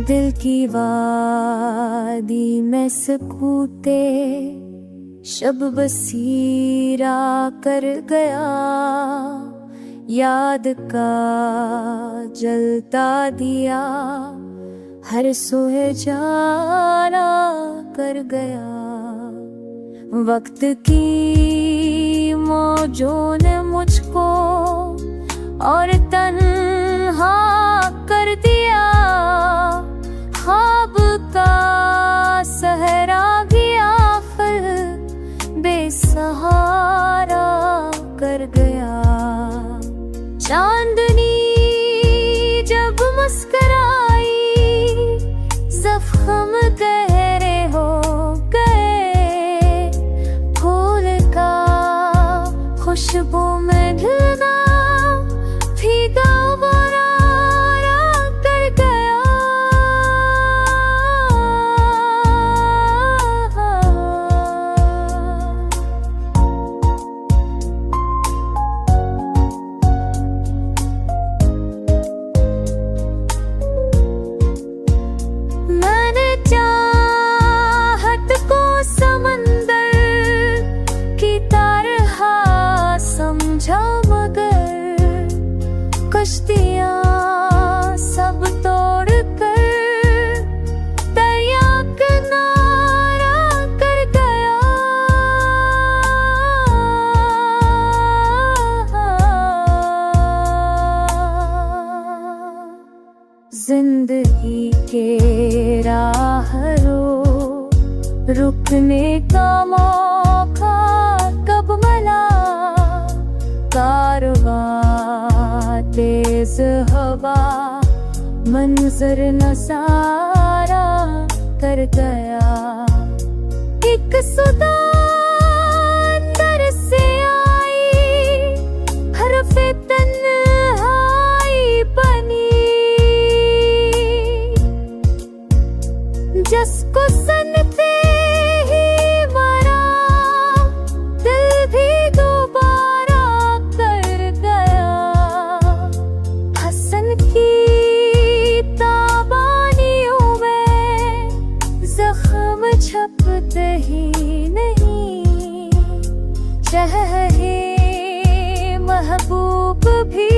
दिल की वादी में सकूते शब बसीरा कर गया, याद का जलता दिया हर सोए जाना कर गया। वक्त की मौजों ने मुझको और तन्हा कर दिया, ख्वाब का सहरा गया फिर बेसहारा कर गया। चांदनी जब मुस्कुराई जख्म गहरे हो गए, फूल का खुशबू में ढलना भीगा बरारा कर गया। मैंने चाहत को समंदर की तरह समझा, मगर कश्तियाँ सब तोड़ कर दरिया किनारा कर गया। जिंदगी के राहरों रुकने का मौका कब मिला, कारवां तेज हवा मंजर नजारा कर गया। एक सुदा अंदर से आई हरफ़े तन्हाई बनी, जिसको सुनते ही मरा दिल भी दोबारा कर गया। हसन की ताबानियों में जख्म छपते ही नहीं, चाहे महबूब भी